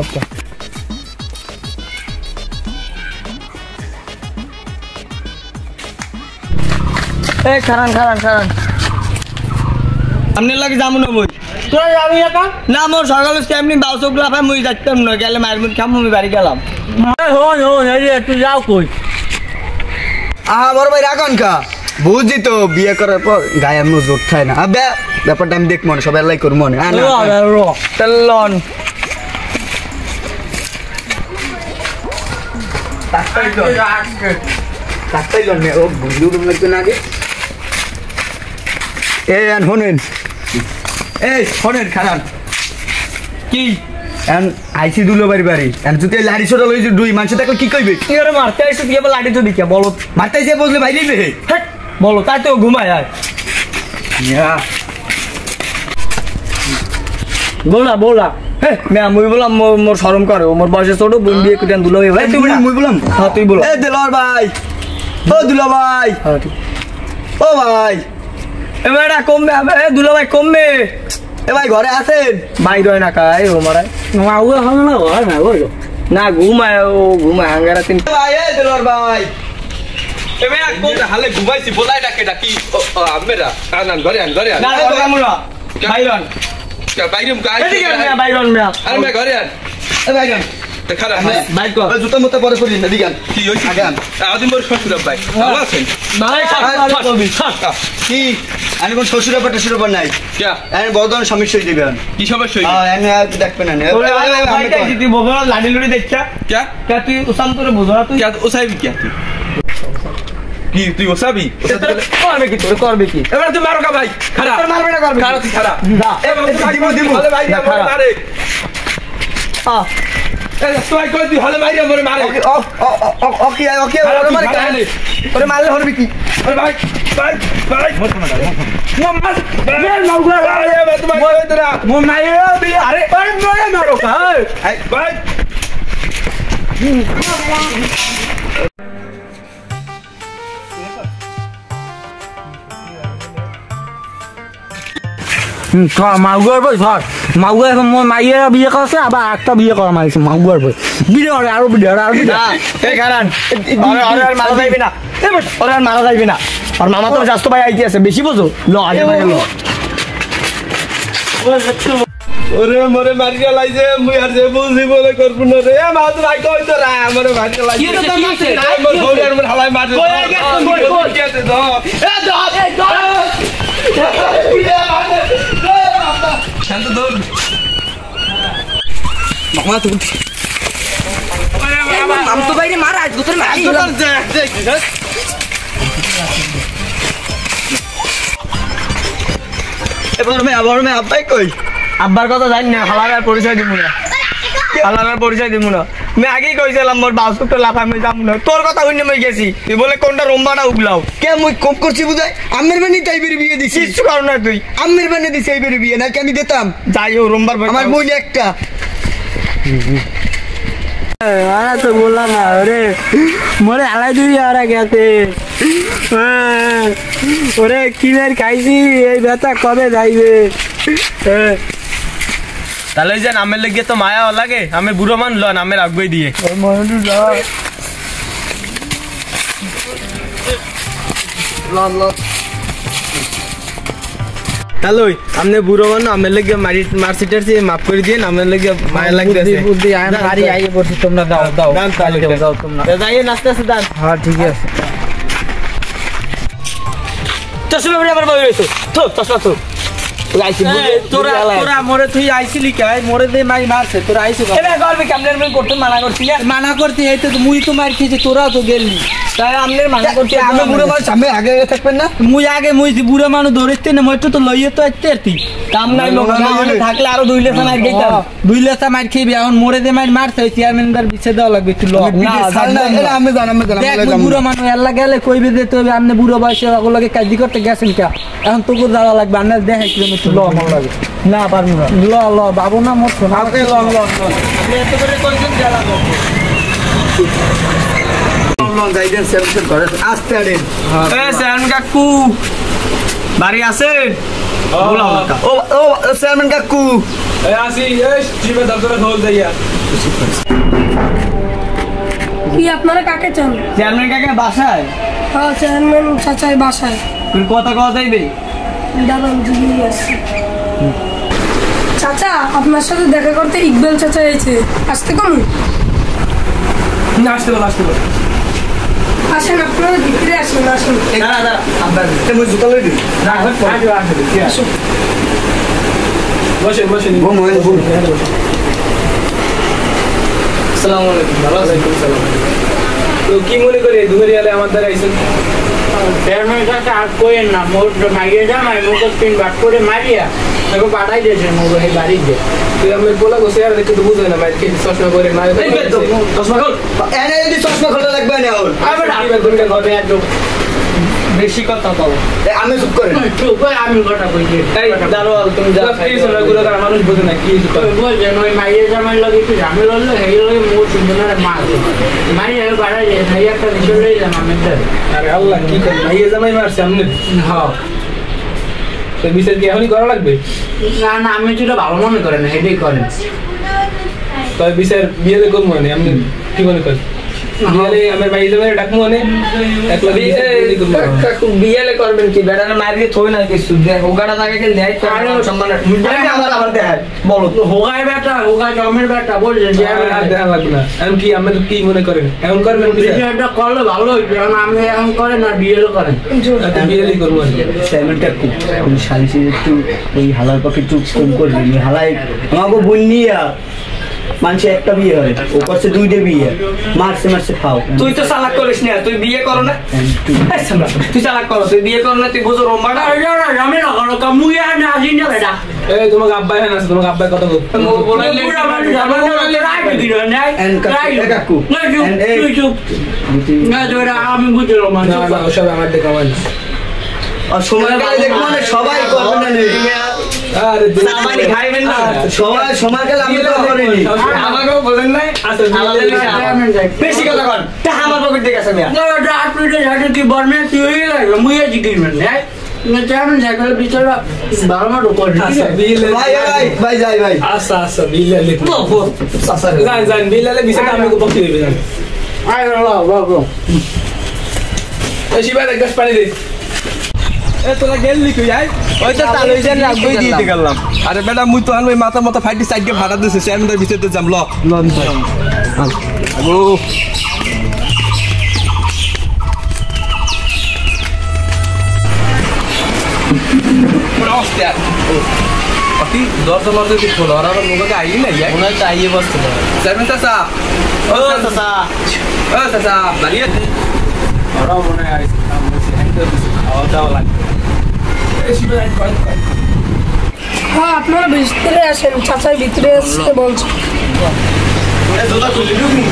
আচ্ছা এই খারান আমনে লাগে যামু না মই তোরা যাবি একা না মোর সকালে এমনি বাউসক লাফা মই যাইতাম না গেলে মায়ের মুখ খাম আমি বাড়ি গেলাম হন এই তুই যাও কই বড় ভাই রাখন কা বুঝি তো বিয়ে করার পর গায়ে এমন জোর খায় না ব্যাপারটা আমি দেখ মনে সবাই লাই করবো মনে চলন শোনেন খারান কি আইসি দুলো বাড়ি বাড়ি যদি লাড়ি ছোটা লই দুই মানুষ তাকে কি কইবে কি করে মারতে আইছো তুই আবার লাঠি তো দিকে বলো মারতে আইসে বসলে বাইরে বলো তাই তো ঘুমায় আর बोला हे मैं मुई बोला मोर शरम करे मोर बयस छोटो बोन बिहे कुटान दुलो भाई तुम मुई बोलम हां तुई बोलो ए दिलर भाई ओ दुलो भाई हां ठीक ओ भाई ए बेटा कम में ए दुलो भाई कम में ए भाई घरे आছেন भाई রয় না কাই ও মারা মাউয়া হল না ঘর না ওই না ঘুমায় হাঙ্গারা তিন ভাই এ দিলর ভাই এ মেয়া কোন হালে ঘুমাইছি বলাই ডাকি আমরা কানান ঘরে আন না আমরা বাইরন বাইরম গাই বাইরন মিয়া আরে মে ঘরে আন এ ভাইজান দেখারা বাইক কর জুতা মতো পরে করি না দিগান কি হইছে আগান আদিম মোর শ্বশুর ভাই ভালো আছেন নাই কি আমি কোন শ্বশুর ব্যাপারটা ব্যাপার নাই কিয়া আমি বড়দন সমস্যা দিবেন কি সমস্যা হইছে আমি দেখবেন না আমি তুই বগরা লাডি লড়ি দেখছা কিয়া কে তুই উসাম তোরে বুঝরা তুই কিয়া ওসাইবি কিয়া তুই কি তুই ওসাবি করবে কি এবার তুই মারো কা ভাই খারাপ তোর মারবে না করবে খারাপ তুই খারাপ না দিব ভালো ভাই মারে তুই কই তুই হলে মারি আমারে মারে ওকে ওরে মারে কানে ওরে মারলে হরবি কি আরে ভাই মোর মার মাউগা তোমার কই তোরা মো মাইরে আরে ওই মারো কা ভাই মাউগার বই ধর মাউগা এখন মোর মাইয়েরা বিয়ে করছে আবার একটা বিয়ে করা মারিছে মাউগার বই বিয়ে করে আরো বিয়ে এই কারণ ওরে আর মারা যাইবে না ওরে আর মারা যাইবে না আর মামা তো জাস্ত ভাই আইতে আছে বেশি বুঝো ল আগে ভাই ল ওরে মরে মারিয়া লাইছে মুই আর যে বুঝি বলে করব না রে মা তো ভাই কই তো রা আমারে মারিয়া লাইছে কি তো মারছে মোর ঘোড়ার মোর হালাই মারছে কই গেছে কই গেছে তো শান্ত দৌড় মামা তো আম তো বাইরে মারা আজ গোতর মারি এবার মে আব্বাই কই আব্বার কথা জানি না হালার পরিচয় দিব না হালার পরিচয় দিব না আমি আগেই কইছিলাম মোর বাসুকটা লাফা আমি যাম না তোর কথা হইনে মই গেছি তুই বলে কোনটা রম্বাটা উগলাও কে মুই কম করছি বুঝাই আমের বানি টাইপের বিয়ে দিছি কিছু কারণ না তুই আমের বানি দিছি এইবারে বিয়ে নাকি আমি দিতাম যাই হোক রম্বার আমার বোন একটা আরে তো বললাম না ওরে মোরে আলাই দুই আর গেছে ওরে কিনের খাইছি এই ব্যথা কবে যাইবে তাহলে যে নামের লেগে তো মায়া লাগে আমি বুড়ো মান ল নামের আগুই দিয়ে তাহলে আপনি বুড়ো মান নামের লেগে মার্সিটারছি মাফ করে দিয়ে নামের লেগে মায়া লাগতেছে বুদ্ধি আয় বাড়ি আইয়ে পড়ছি তোমরা দাও দাও তোমরা যাইয়ে নাচতে আছে দান হ্যাঁ ঠিক আছে চশমা পরে আবার বই রইছো তো চশমা তো তোরা মোরে তুই আইছিলি কে মোরে দে মাই মারছে তোরা আইছো এবে করবি কেমনে আমি করতে মানা করতে এই তো মুই তো মার খেয়েছি তোরাও তো গেলি তাই আমনের মানা করতে আমি বুড়ো মানুষ আমি আগে থাকবেন না মুই বুড়ো মানুষ ধরতে না মই তো লইয়ে তো আইতে কাম নাই লোক থাকলে আরো 2 লেসা মার গেতাম 2 লেসা মার খেবি এখন মোরে দে মার মারছে চেয়ারম্যানদার বিছে দেওয়া লাগবে তুই লগ না আমি জানাম বুড়ো মানুষ আল্লাহ গেলে কইবে দিতে হবে আপনি বুড়ো বয়সে ওগুলোকে কাজ করতে গেছেন কা এখন তোকে যাওয়া লাগবে আপনি দেখে কিলোমিটার ল আমার লাগে না পারবো না ল বাবু না মোর শোনা ল আপনি এত করে কইছেন জ্বালা গাইডেন্স সার্ভিস করে আসতে আরে এ স্যার কাকু বাড়ি আছে ও চেয়ারম্যান কাকু এই আসি এই জিমে দরজা খোল দেইয়া কি আপনারা কাকে চান? চেয়ারম্যান কাকে বাসায় হ্যাঁ চেয়ারম্যান চাচাই বাসায়। তুই কথা যাইবে দাঁড়ান দিদি আসছে। চাচা আপনার সাথে দেখা করতে ইকবাল চাচা এসেছে, আসতে কমু? না আসতে বল আসেন আপনারা ভিতরে আসেন, আসেন। দাঁড়া আব্বা তুমি জুতা লই দিই আসুন। বসেন আসসালামু আলাইকুম। ভালো আছেন? তো কি মনে করে দুপুরিয়ালে আমার দ্বারা আইছেন? চেয়ারম্যান চাচা আর কোয়েন না, মোর মাইয়ে জামাই মুখ 3 বাট করে মারিয়া তাকে পাঠাই দিয়েছে মোর এই বাড়িতে। তুই আমি বলা গোসে আর দেখতে তো বুঝো না মাইকে চশমা করে মারে চশমা খোল এনে যদি চশমা খোলা লাগবে না ওর আবার দুইটা ঘরে একদম বেশি কথা কও আমি চুপ করে চুপ করে আমি কথা কইছি। এই দারোয়াল তুমি যা খাইছো না গুলো তার মানুষ বোঝে না কি করে বলছেন ওই মাইয়ে জামাই লাগে একটু ঝামেলা হলো, সেই লগে মোর সুন্দর মার মাইয়ে বাড়াই যায় না, একটা বিষয় লই যান আমি। আরে আল্লাহ কি করে মাইয়ে জামাই মারছে আমনে? হ্যাঁ তো বিচার কি এখনই করা লাগবে? না আমি যেটা ভালো মনে করেন সেটাই করেন। তবে বিচার বিয়েতে করবো মানে আপনি কি মনে করেন? বিয়েলে আমার মাইয়ে জামাই ডাকবো মানে একলা বিয়েলে করবেন কি বেড়ানো মারিয়ে থই না কিছু ওগাটা থাকে কি ন্যায় সম্মান আমার দেখায় বলো হোগায় বেটা হোগায় জমের বেটা বলছেন যে দেখা লাগবে না। এখন কি আপনি তো কি মনে করেন এখন করবেন এটা করলে ভালো হইবে, কারণ আপনি এখন করেন আর বিয়েও করেন। বিয়েলেই করবো আর কি। সেভেনটা খুব সালিশে একটু ওই হালার পক্ষে একটু কম করবেন হালাই আমাকে বোন নিয়ে মানুষে একটা বিয়ে হয় ও করছে 2টা বিয়ে মারছে খাও তুই তো চালাক করিস না তুই বিয়ে করো না তুই চালাক করো তুই বিয়ে করো না তুই বুঝো রম্বাটা আমি না করো কামুয়া না আজিন না বেটা এই তোমাকে আব্বাই হ্যাঁ আছে তোমাকে আব্বাই কথা বল বলাইলে রাইট দিল নাই রাইট কাকু না চুপ না জোরা আমি বুঝলাম না না ওসব আমার দেখা মানে আর সময়কালে দেখবো না সবাই করবে না আরে সামানি খাইবেন না সময়কালে আমি তো করিনি আমাকেও বলেন নাই বেশি কথা কর তা আমার পকেট থেকে আছে মিয়া না আপনি যাতে কি বর্মে তুই লাগে মুইয়া জিকিরবেন নাই না চামন জায়গায় বিচারা বারবার করে ভাই যাই ভাই আচ্ছা বিলেলে যান বিলেলে বিষয়টা আমি বলতে দিবেন আই বাবা এই শিবাই এক গ্লাস পানি দে এ তোরা গেললি কই আই ওই তো তালই জান রাখবই দিতে গেলাম আরে বেটা মুই তো আনবই মাথা ফাইটি সাইডকে ভাড়া দিছে চেয়ারম্যানের ভিতরে যাম লন আগো Proste. Pasti dor di pulau orang muka kayu nih ya. ওনার চাইয়ে বসতে হবে Saya sasa. Sasa, balik. Orang mana ya? Kamu sih hengkel. Tahu lagi. Sudah kau. হ্যাঁ আপনারা ভিতরে আসেন, চাচাই ভিতরে আসতে বলছে। Sudah tuh duduk nih.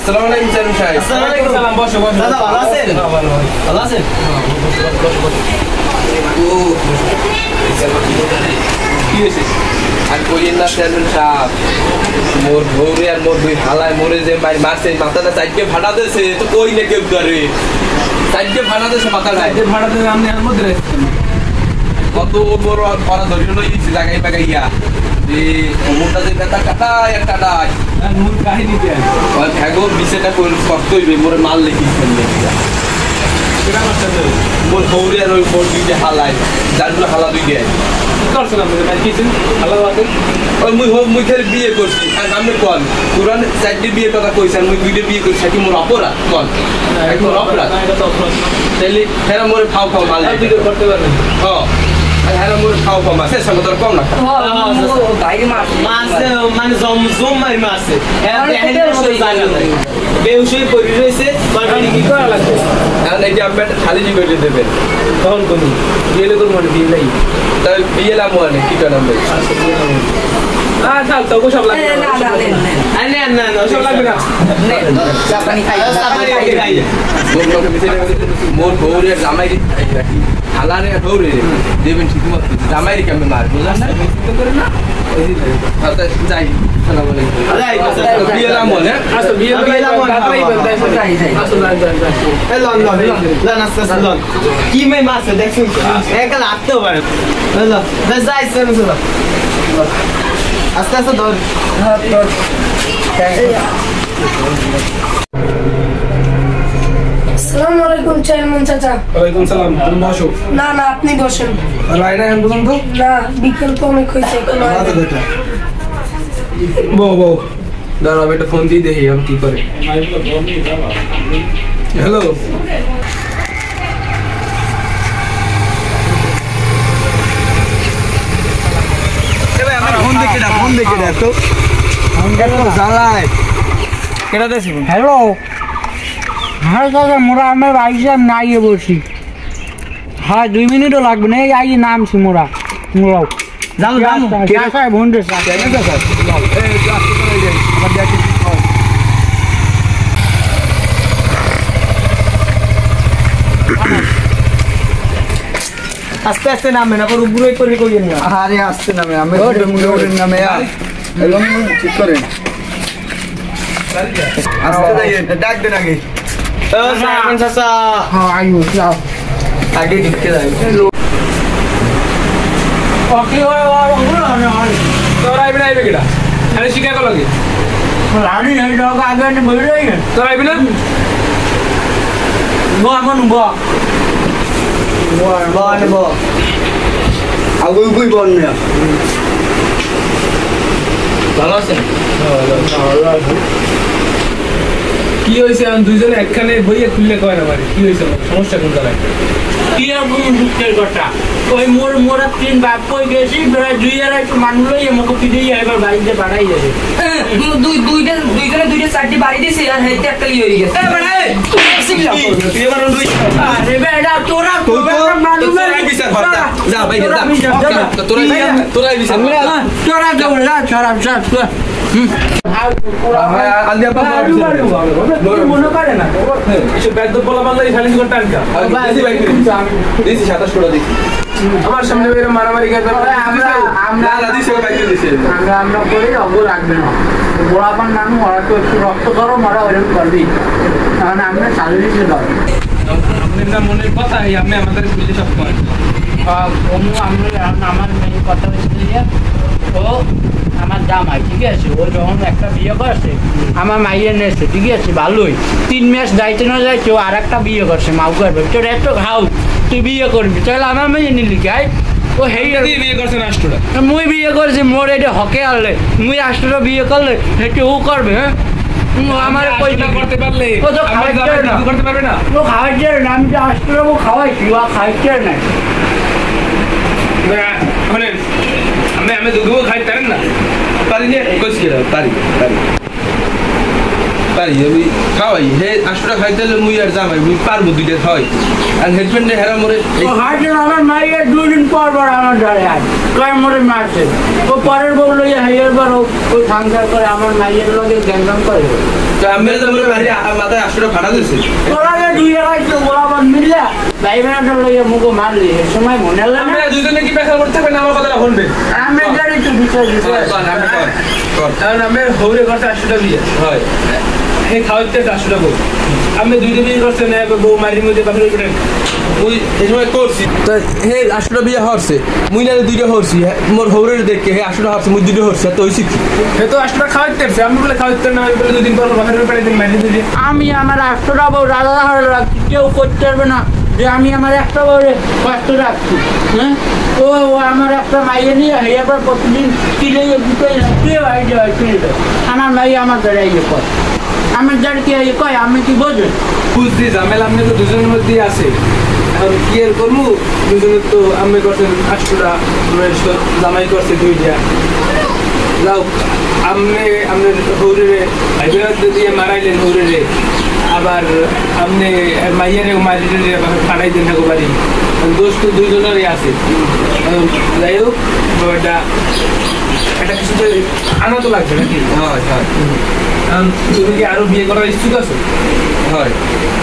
Assalamualaikum Chairman Syahid. Assalamualaikum. Salam bos. দাদা ভালো আছেন ভালো আছেন কি হয়েছে আর কইেন না চেয়ারম্যান সাহেব মোর ভৌরে আর মোর দুই হালায় মোরে যে মারছে মাথাটা সাইডকে ফাটা দিয়েছে তো কই না কেউ করে সাইডকে ফাটা দিয়েছে মাথা সাইডকে ফাটা দিয়েছে আপনি আর মধ্যে কত বড় পড়া ধরিল ইচ্ছে জায়গায় পাগাইয়া যে মোরটা যে ব্যথা কাটায় আর কাটায় মোর কাহিনী দিয়ে ওই ভাগো বিষয়টা করতে হইবে মোরে মাল লেখি ফেললে মোর ভৌরে আর ওই মোর দুইটা হালায় যারগুলো হালা দুই দেয় মুই খেলে বিয়ে করছি আর আমি কন পুরান 4টে বিয়ের কথা কইছি আর মুই 2টে বিয়ে করছি কি মোর অপরাধ কন মোর অপরাধ তাইলে হ্যাঁ মোরে খাও মাল করতে পারবেন হ্যাঁ হ্যাঁ মোরে খাও মাল শেষ সময় তোর কম না মানে জম মারি মাছে বেউসই পড়ি রয়েছে কি করা লাগবে এখন এই যে আপনি খালি জি করে দেবেন তখন কোন বিয়ে করবো মানে বিয়ে নাই তাহলে বিয়ে লাম মানে কি করাম ভাই তো সব লাগবে না সব লাগবে না মোর বউরে জামাই হালারে বউরে দেবেন ঠিক মতো জামাই কেমন মার বুঝলেন না করে না যাই আসসালামু আলাইকুম বিয়ে লাম বলে আসো বিয়ে লাম তাড়াতাড়ি বলতে আসো এই লন আস্তে আস্তে লন কি মে মাছ দেখুন একাল আসতে পারে হলো যাই চলো আস্তে আস্তে ধর আসসালামু আলাইকুম চেয়ারম্যান চাচা। ওয়ালাইকুম সালাম। তুমি বসো। না না আপনি বসেন। লাইনা এখন পর্যন্ত না বিকেল তো অনেক হয়েছে এখন আর বউ দাঁড়াও একটা ফোন দিয়ে দেখি আমি কি করে। হ্যালো ফোন দেখে দেখ তো জ্বালায় কেটা দেখছি হ্যালো হ্যাঁ দাদা মোরা আমার আইসা আমি আইয়ে বলছি হ্যাঁ 2 মিনিটও লাগবে না এই আইয়ে নামছি মোরা মোরাও সাহেব বন্ধু আস্তে আস্তে নামে না পর উপরে করে কইেন না আরে আস্তে নামে আমি ওরের নামে এবং ঠিক করেন আস্তে যাইয়েন ডাক দেন আগে সাহেব চাচা হ্যাঁ আইও যাও আগে ঢুকে যাই ওকে তোরা আইবি না আইবে কেডা আরে শিখা কল লাগে রানি এই লোক আগে নে বই রই তোরা আইবি না গো আমন গো বল বল আগুই গুই বল না ভালো আছেন কি হইছে আমি দুইজনে একখানে বইয়ে খুললে কয় না পারি কি হইছে সমস্যা কোন জায়গায় কি আর কোন দুঃখের কথা ওই মোরা 3 বাপ কই গেছি প্রায় 2 মানুষ লই আমাকে পিড়েই এবার বাইরে বাড়াই যাবে দুইজনে দুইটা চারটি বাড়ি দিছি আর হেইতে একটা লিয়ে হয়ে গেছে তুই এবার দুই আরে বেটা তোরা মানুষ তোরাই বিচার কর যা ভাই যা তোরাই বিচার তোরা দৌড় যা ছড়া ছড়া মনে করে না আমার সামনে মারামারি আমরা করি অঙ্গ রাখবে না গোড়াপান নাম ওরা তো একটু রক্ত করো মারা ওইরকম করবি কারণ আমরা চালু দিতে দাও আপনার মনের কথা আপনি আমাদের বুঝে সব করেন আমার মেয়ে কথা হয়েছে ও আমার জামাই ঠিক আছে ও যখন একটা বিয়ে করছে আমার মাইয়ের নেছে ঠিক আছে ভালোই 3 মাস যাইতে না যাইতে ও আর একটা বিয়ে করছে মাউ করবে তোর এত খাও তুই বিয়ে করবি তাহলে আমার মেয়ে নিলি গাই ও হেই বিয়ে করছে রাষ্ট্রটা মুই বিয়ে করছি মোর এটা হকে আনলে মুই রাষ্ট্রটা বিয়ে করলে সেটা ও করবে হ্যাঁ আমার করতে পারলে ও তো করতে পারবে না ও খাওয়াইছে না আমি তো রাষ্ট্রটা ও খাওয়াইছি ও খাইছে না মানে আমি দুধ খাই পারেন না পারি না কইছি পারি আমি খাওয়াই হে 8 টাকা খাইতে হলে মুই আর জামাই মুই পারবো দুইটা খাওয়াই আর হেডফোনে হেরা মরে হাইতে আমার মাইয়ের 2 দিন পর আমার ধরে আজ কয় মরে মারছে ও পরের বউ লইয়া হাইয়ের বার ওই সংসার করে আমার মাইয়ের লগে গ্যাংগাম করে তো আমি তো মরে মারি মাথায় 8 টাকা ফাটা দিছে তোরা যে দুই খাইছো বরাবর মিললা ভাইবেনাটা লইয়া মুখো মারলি এর সময় মনে হলো না দুইজনে কি পেশা করতে হবে না আমার কথাটা শুনবে আমি জানি তো বিচার কারণ আমি হৌরে করতে 8 টাকা দিয়ে হয় হে খাওয়াইতে 8 টাকা আমি দুইটা বিয়ে করতে না বউ মারির মধ্যে বাপের উপরে ওই এই সময় করছি তো হে 8 টাকা বিয়ে হচ্ছে মুই না দুইটা হচ্ছি মোর হৌরের দেখে হে 8 টাকা হচ্ছে মুই দুইটা হচ্ছে তো হইছি হে তো 8 টাকা খাওয়াইতে আমি বলে খাওয়াইতে না আমি বলে 2 দিন পর বাপের উপরে দিন মারি দিই আমি আমার 8 টাকা বউ রাজা কেউ করতে পারবে না যে আমি আমার একটা বউরে কষ্ট রাখছি হ্যাঁ ও আমার একটা মাইয়ে নিয়ে এবার প্রতিদিন কিনে দুটোই কেউ আইডিয়া হয় কিনে দেয় আমার মাইয়ে আমার ধরে ইয়ে কয় আমার যারা কি কয় আমি কি বোঝেন বুঝছি ঝামেলা আপনি তো দুজনের মধ্যে আছে এখন কি আর করবো দুজনের তো আমি করছেন 8 টাকা জামাই করছে 2টা যাও আপনি আপনার হৌরে ভাইবেরাত দিয়ে মারাইলেন হৌরে আবার আপনি মাইয়ারে মারিয়ে ফাটাই দেন থাকো বাড়ি দোষ তো দুইজনেরই আছে যাই হোক এটা কিছু তো আনা তো লাগবে নাকি তুমি কি আরো বিয়ে করার ইচ্ছুক আছো হয়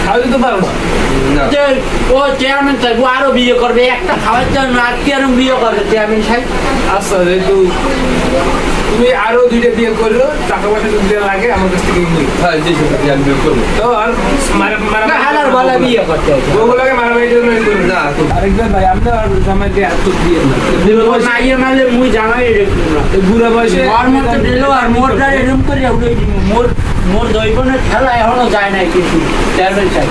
খাওয়াতে তো পারো না ও চেয়ারম্যান সাহেব আরো বিয়ে করবে একটা খাওয়ার জন্য আর কি আরো বিয়ে করবে চেয়ারম্যান সাহেব আচ্ছা যেহেতু তুমি আরো দুইটা বিয়ে করো, টাকা পয়সা যদি লাগে আমার কাছ থেকে নিও। হ্যাঁ জি জি আমি বিয়ে করবো। তো আর না হালার বালা বিয়ে করতে হবে বউগুলোকে মারামারি জন্য করো না আরেকবার ভাই আমরা আর জামাইকে এত দিয়ে না মাইয়ে মারলে মুই জামাই রেখো না বুড়া বয়সে মোর মতো দিল আর মোর দ্বারা এরকম করে উড়ে দিব মোর দৈবনের খেলা এখনো যায় নাই কিন্তু চেয়ারম্যান সাহেব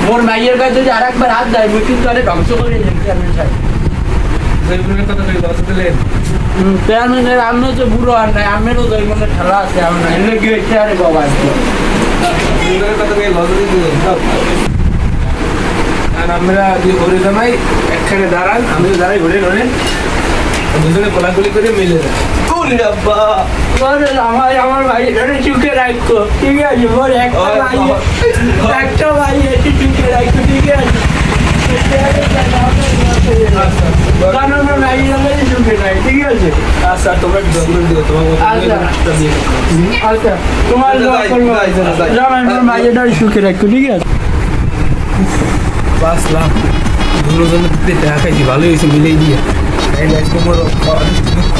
মোর মাইয়ের কাছে যদি আরেকবার হাত দেয় মুই কিন্তু আরে ধ্বংস করে দিন চেয়ারম্যান সাহেব জয়পুরের কথা কই দশ দিলেন চেয়ারম্যানের আমিও যে বুড়ো আর নাই আমিরও দৈবনের খেলা আছে আমার এনে গিয়ে চেয়ারে বাবা জয়পুরের কথা কই দশ দিলেন আর আমরা দুই ঘরে জামাই একখানে দাঁড়ান আমি দাঁড়াই ঘুরে ঘুরে দুজনে কোলাকুলি করে মিলে যায় আমার ভাই এখানে চুকে রাখতো ঠিক আছে মোর একটা ভাই এসে চুকে রাখতো ঠিক আছে ঠিক আছে আচ্ছা তোমরা ডকুমেন্ট দিও আচ্ছা তোমার ভাইয়ের সুখে রাখতো ঠিক আছে 5 লাখ দুজনে টাকা খাইছি ভালোই হয়েছে মিলেই দিয়ে এই আজকে মোর দুঃখ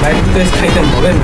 বাইক খাইতাম হবে না